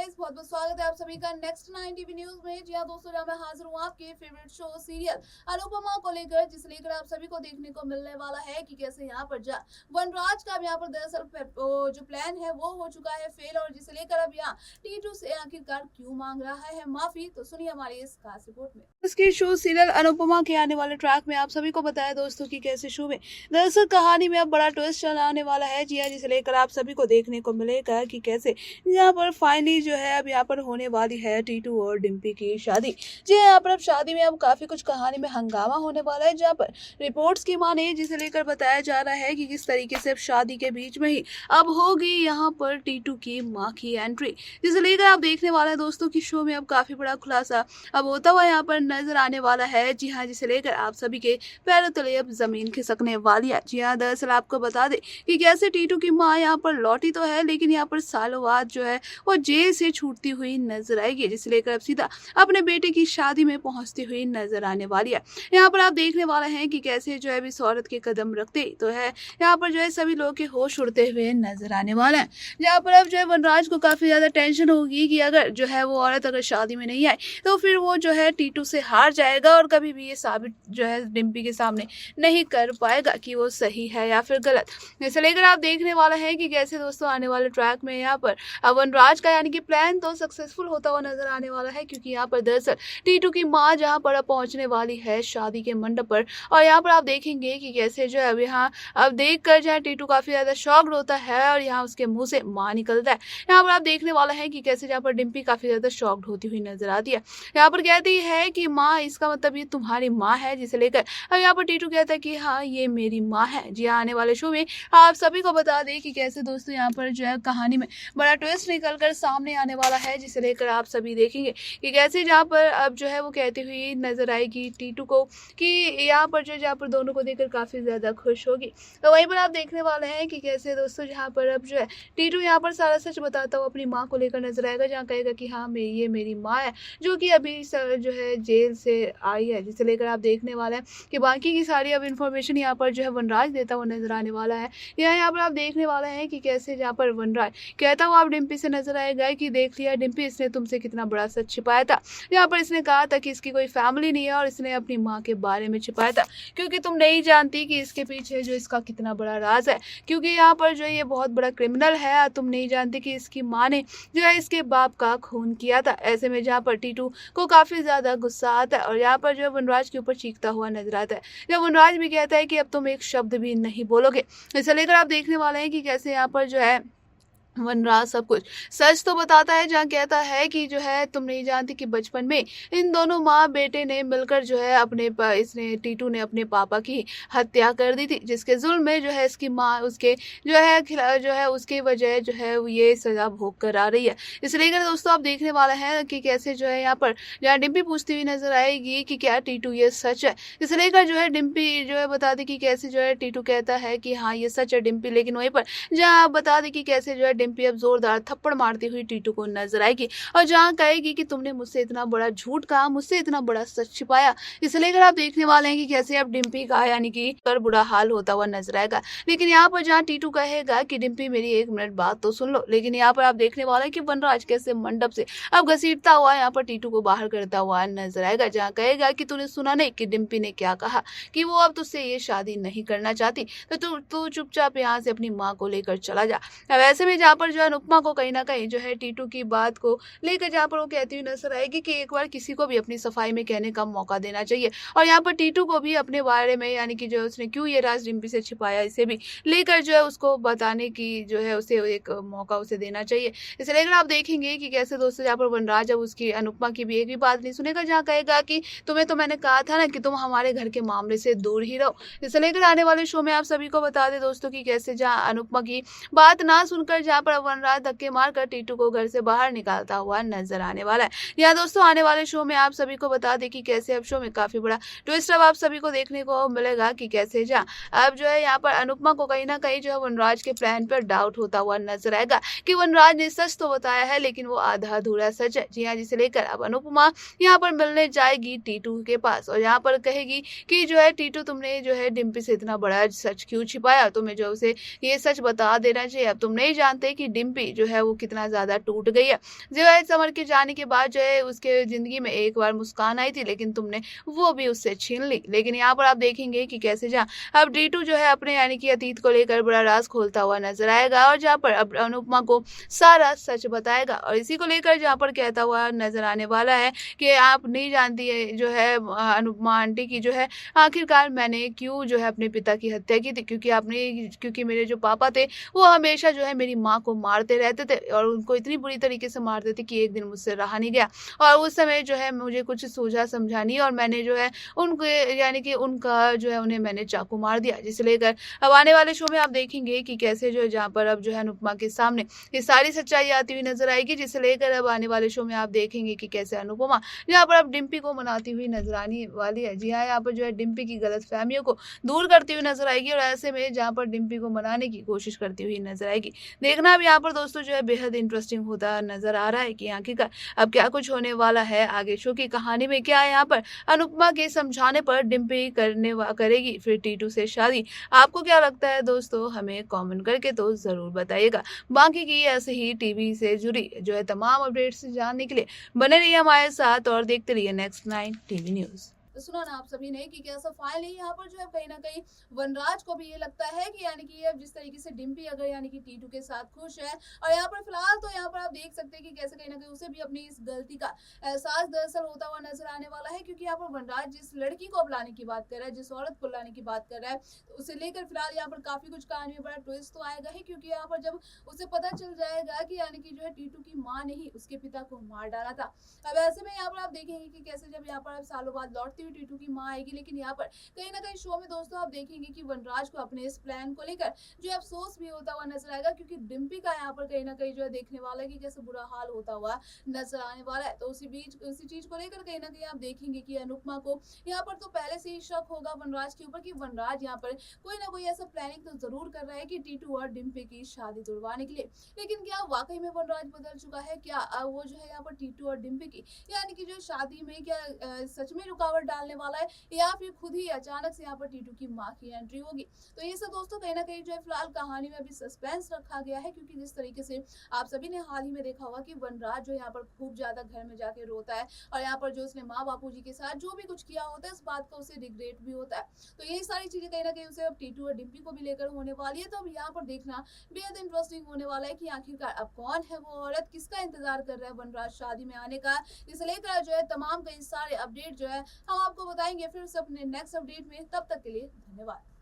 Guys, बहुत बहुत स्वागत है आप सभी का नेक्स्ट 9 टीवी न्यूज में। जी हाँ दोस्तों, जहाँ मैं हाजिर हूँ आपके फेवरेट शो सीरियल अनुपमा को लेकर, जिसे लेकर आप सभी को देखने को मिलने वाला है कि कैसे यहाँ पर वनराज का यहाँ पर दरअसल जो प्लान है वो हो चुका है फेल, और जिसे लेकर अब यहाँ टीटू से आखिरकार क्यों मांग रहा है माफी, तो सुनिए हमारी इस खास रिपोर्ट में। इसके शो सीरियल अनुपमा के आने वाले ट्रैक में आप सभी को बताया दोस्तों की कैसे शो में दरअसल कहानी में अब बड़ा ट्विस्ट चलाने वाला है। जी हाँ, जिसे लेकर आप सभी को देखने को मिलेगा कि कैसे यहाँ पर फाइनली जो है अब यहाँ पर होने वाली है टीटू और डिम्पी की शादी। जी हाँ, यहाँ पर अब शादी में अब काफी कुछ कहानी में हंगामा होने वाला है, जहाँ पर रिपोर्ट्स की माने जिसे लेकर बताया जा रहा है कि किस तरीके से अब शादी के बीच में ही अब होगी यहाँ पर टीटू की माँ की एंट्री, जिसे लेकर आप देखने वाले हैं दोस्तों की शो में अब काफी बड़ा खुलासा अब होता हुआ यहाँ पर नजर आने वाला है। जी हाँ, जिसे लेकर आप सभी के पैरों तले अब जमीन खिसकने वाली है। जी हाँ, दरअसल आपको बता दे कि कैसे टीटू की माँ यहाँ पर लौटी तो है, लेकिन यहाँ पर सालों बाद जो है वो जेल से छूटती हुई नजर आएगी, जिसे लेकर अब सीधा अपने बेटे की शादी में पहुंचती हुई नजर आने वाली है। यहाँ पर आप देखने वाले हैं कि कैसे जो है इस औरत के कदम रखते तो है यहाँ पर जो है सभी लोग के होश उड़ते हुए नजर आने वाले हैं। यहाँ पर अब जो है वनराज को काफी ज्यादा टेंशन होगी कि अगर जो है वो औरत अगर शादी में नहीं आई तो फिर वो जो है टीटू से हार जाएगा और कभी भी ये साबित जो है डिम्पी के सामने नहीं कर पाएगा कि वो सही है या फिर गलत। इसे लेकर आप देखने वाला है कि कैसे दोस्तों आने वाले ट्रैक में यहाँ पर वनराज का यानी कि प्लान तो सक्सेसफुल होता हुआ नजर आने वाला है, क्योंकि यहाँ पर दरअसल टीटू की माँ जहाँ पर पहुंचने वाली है शादी के मंडप पर, और यहाँ पर आप देखेंगे कि कैसे जो है अब यहाँ अब देख कर जो है टीटू काफी ज्यादा शॉक्ड होता है और यहाँ उसके मुंह से माँ निकलता है। यहाँ पर आप देखने वाला है कि कैसे जहाँ पर डिम्पी काफी ज्यादा शॉक्ड होती हुई नजर आती है। यहाँ पर कहती है कि माँ, इसका मतलब ये तुम्हारी माँ है, जिसे लेकर अब यहाँ पर टीटू कहता है कि हाँ ये मेरी माँ है। जी हाँ, आने वाले शो में आप सभी को बता दें कि कैसे दोस्तों यहाँ पर जो है कहानी में बड़ा ट्विस्ट निकल कर सामने आने वाला है, जिसे लेकर आप सभी देखेंगे कि कैसे जहाँ पर अब जो है वो कहती हुई नजर आएगी टीटू को कि यहाँ पर जो जहाँ पर दोनों को देखकर काफी ज्यादा खुश होगी। तो वहीं पर आप देखने वाले हैं कि कैसे दोस्तों जहाँ पर अब जो है टीटू यहाँ पर सारा सच बताता हुआ अपनी माँ को लेकर नजर आएगा, जहाँ कहेगा कि हाँ ये मेरी माँ है जो कि अभी जो है जेल से आई है, जिसे लेकर आप देखने वाले हैं कि बाकी की सारी अब इन्फॉर्मेशन यहाँ पर जो है वनराज देता हुआ नजर आने वाला है। यहाँ पर आप देखने वाले हैं कि कैसे जहाँ पर वनराज कहता हुआ आप डिम्पी से नजर आएगा कि देख लिया डिम्पी, इसने तुमसे कितना बड़ा सच छिपाया था। यहाँ पर इसने कहा था कि इसकी कोई फैमिली नहीं है और इसने अपनी माँ के बारे में छिपाया था, क्योंकि तुम नहीं जानती कि इसके पीछे जो इसका कितना बड़ा राज है, क्योंकि यहाँ पर जो ये बहुत बड़ा क्रिमिनल है। तुम नहीं जानती कि इसकी माँ ने जो है इसके बाप का खून किया था। ऐसे में जहाँ पर टीटू को काफी ज्यादा गुस्सा आता है और यहाँ पर जो है वनराज के ऊपर चीखता हुआ नजर आता है, जब वनराज भी कहता है कि अब तुम एक शब्द भी नहीं बोलोगे। इसे लेकर आप देखने वाले हैं कि कैसे यहाँ पर जो है वनराज सब कुछ सच तो बताता है, जहाँ कहता है कि जो है तुम नहीं जानती कि बचपन में इन दोनों माँ बेटे ने मिलकर जो है इसने टीटू ने अपने पापा की हत्या कर दी थी, जिसके जुल्म में जो है इसकी माँ उसके जो है उसकी वजह जो है ये सजा भोग कर आ रही है। इसे लेकर दोस्तों आप देखने वाला है कि कैसे जो है यहाँ पर जहाँ डिम्पी पूछती हुई नजर आएगी कि क्या टीटू ये सच है। इसे लेकर जो है डिम्पी जो है बता दी कि कैसे जो है टीटू कहता है कि हाँ ये सच है डिम्पी, लेकिन वहीं पर जहाँ बता दी कि कैसे जो है डिम्पी अब जोरदार थप्पड़ मारती हुई टीटू को नजर आएगी और जहाँ कहेगी कि तुमने मुझसे इतना बड़ा झूठ कहा, मुझसे इतना बड़ा सच छिपाया। इसे लेकर आप देखने वाले हैं कि कैसे अब डिम्पी का यानी कि कर बुरा हाल होता हुआ नजर आएगा। लेकिन यहाँ पर जहाँ टीटू कहेगा कि डिम्पी मेरी एक मिनट बात तो सुन लो, लेकिन यहाँ पर आप देखने वाले हैं कि वनराज कैसे मंडप से अब घसीटता हुआ यहाँ पर टीटू को बाहर करता हुआ नजर आएगा, जहाँ कहेगा कि तूने सुना नहीं कि डिम्पी ने क्या कहा कि वो अब तुझसे ये शादी नहीं करना चाहती, तो तू चुपचाप यहाँ से अपनी माँ को लेकर चला जा। अब ऐसे में जहाँ पर जो अनुपमा को कहीं ना कहीं जो है टीटू की बात को लेकर जहाँ पर वो कहती हुई नजर आएगी कि एक बार किसी को भी अपनी सफाई में कहने का मौका देना चाहिए, और यहाँ पर टीटू को भी अपने बारे में यानी कि जो उसने क्यों ये राज डिम्पी से छिपाया इसे भी लेकर जो है उसको बताने की जो है उसे एक मौका उसे देना चाहिए। इसे लेकर आप देखेंगे कि कैसे दोस्तों जहाँ पर वनराज अब उसकी अनुपमा की भी एक भी बात नहीं सुनेगा, जहाँ कहेगा कि तुम्हें तो मैंने कहा था ना कि तुम हमारे घर के मामले से दूर ही रहो। इसे लेकर आने वाले शो में आप सभी को बता दें दोस्तों की कैसे जहाँ अनुपमा की बात ना सुनकर जहाँ पर वनराज धक्के मारकर टीटू को घर से बाहर निकालता हुआ नजर आने वाला है। यहाँ दोस्तों आने वाले शो में आप सभी को बता दें कि कैसे अब शो में काफी बड़ा ट्विस्ट अब आप सभी को देखने को मिलेगा कि कैसे जहाँ अब जो है यहाँ पर अनुपमा को कहीं ना कहीं जो है वनराज के प्लान पर डाउट होता हुआ नजर आएगा कि वनराज ने सच तो बताया है लेकिन वो आधा अधूरा सच है। जी हाँ, जिसे लेकर अब अनुपमा यहाँ पर मिलने जाएगी टीटू के पास और यहाँ पर कहेगी कि जो है टीटू तुमने जो है डिम्पी से इतना बड़ा सच क्यों छिपाया, तुम्हें जो उसे ये सच बता देना चाहिए। अब तुम नहीं जानते बताते कि डिम्पी जो है वो कितना ज़्यादा टूट गई है। विवाहित समर के जाने के बाद जो है उसके ज़िंदगी में एक बार मुस्कान आई थी, लेकिन तुमने वो भी उससे छीन ली। लेकिन यहाँ पर आप देखेंगे कि कैसे जहाँ अब रीतू जो है अपने यानी कि अतीत को लेकर बड़ा राज खोलता हुआ नज़र आएगा और जहाँ पर अब अनुपमा को सारा सच बताएगा और इसी को लेकर जहाँ पर कहता हुआ नज़र आने वाला है कि आप नहीं जानती है जो है अनुपमा आंटी की जो है आखिरकार मैंने क्यों जो है अपने पिता की हत्या की थी, क्योंकि मेरे जो पापा थे वो हमेशा जो है मेरी माँ को मारते रहते थे और उनको इतनी बुरी तरीके से मारते थे कि एक दिन मुझसे रहा नहीं गया और उस समय जो है मुझे कुछ सूझा समझा नहीं और मैंने जो है उनके यानी कि उनका जो है उन्हें मैंने चाकू मार दिया। जिसे लेकर अब आने वाले शो में आप देखेंगे कि कैसे जो है जहाँ पर अब जो है अनुपमा के सामने ये सारी सच्चाई आती हुई नजर आएगी, जिसे लेकर अब आने वाले शो में आप देखेंगे कि कैसे अनुपमा यहाँ पर अब डिम्पी को मनाती हुई नजर आने वाली है। जी हाँ, यहाँ पर जो है डिम्पी की गलतफहमियों को दूर करती हुई नजर आएगी और ऐसे में जहाँ पर डिम्पी को मनाने की कोशिश करती हुई नजर आएगी। देखना अब यहाँ पर दोस्तों जो है बेहद इंटरेस्टिंग होता नजर आ रहा है कि आखिरकार अब क्या कुछ होने वाला है, आगे शो की कहानी में क्या है। यहाँ पर अनुपमा के समझाने पर डिम्पी करेगी फिर टीटू से शादी। आपको क्या लगता है दोस्तों, हमें कमेंट करके तो जरूर बताइएगा। बाकी की ऐसे ही टीवी से जुड़ी जो है तमाम अपडेट्स जानने के लिए बने रहिए हमारे साथ और देखते रहिए नेक्स्ट 9 टीवी न्यूज। तो सुना ना आप सभी ने कि कैसा फाइल है। यहाँ पर जो है कहीं ना कहीं वनराज को भी ये लगता है कि यानी कि अब जिस तरीके से डिम्पी अगर यानी कि टीटू के साथ खुश है और यहाँ पर फिलहाल तो यहाँ पर आप देख सकते हैं कि कैसे कहीं ना कहीं उसे भी अपनी इस गलती का एहसास दरअसल होता हुआ नजर आने वाला है, क्योंकि यहाँ पर वनराज जिस लड़की को अब लाने की बात कर रहा है, जिस औरत को लाने की बात कर रहा है, तो उसे लेकर फिलहाल यहाँ पर काफी कुछ कहानी में बड़ा ट्विस्ट तो आएगा ही, क्योंकि यहाँ पर जब उसे पता चल जाएगा कि यानी कि जो है टीटू की माँ ने ही उसके पिता को मार डाला था। अब ऐसे में यहाँ पर आप देखेंगे कि कैसे जब यहाँ पर सालों बाद लौटती हुई टीटू की माँ आएगी, लेकिन यहाँ पर कहीं ना कहीं शो में दोस्तों आप देखेंगे कि वनराज को अपने इस प्लान को लेकर जो अफसोस भी होता हुआ नजर आएगा, क्योंकि डिम्पी का यहाँ पर कहीं ना कहीं जो है देखने वाला है कि कैसे बुरा हाल होता हुआ नजर आने वाला है। तो उसी चीज को लेकर कहीं ना कहीं आप देखेंगे कि अनुपमा को यहाँ पर तो पहले से ही शक होगा वनराज के ऊपर कि वनराज यहाँ पर कोई ना कोई ऐसा प्लानिंग तो जरूर कर रहा है कि टीटू और डिम्पी की शादी तुड़वाने के लिए। लेकिन क्या वाकई में वनराज बदल चुका है? क्या वो जो है यहाँ पर टीटू और डिम्पी की यानी कि जो शादी में क्या सच में रुकावट डालने वाला है, या फिर खुद ही अचानक से यहाँ पर टीटू की माँ की एंट्री होगी? तो ये सब दोस्तों कहीं ना कहीं जो है फिलहाल कहानी में अभी सस्पेंस रखा गया है, क्योंकि जिस तरीके से आप सभी ने हाल ही में देखा होगा कि वनराज जो यहाँ पर खूब ज्यादा घर में जाके रोता है और यहाँ पर जो उसने माँ बापू जी के साथ जो भी कुछ किया होता है इस बात का उसे रिग्रेट भी होता है। तो यही सारी चीजें कहीं ना कहीं उसे अब टीटू और डिम्पी को भी लेकर होने वाली है। तो अब यहाँ पर देखना बेहद इंटरेस्टिंग होने वाला है कि आखिरकार अब कौन है वो औरत, किसका इंतजार कर रहा है वनराज शादी में आने का। इसे लेकर जो है तमाम कई सारे अपडेट जो है हम आपको बताएंगे फिर से अपने नेक्स्ट अपडेट में। तब तक के लिए धन्यवाद।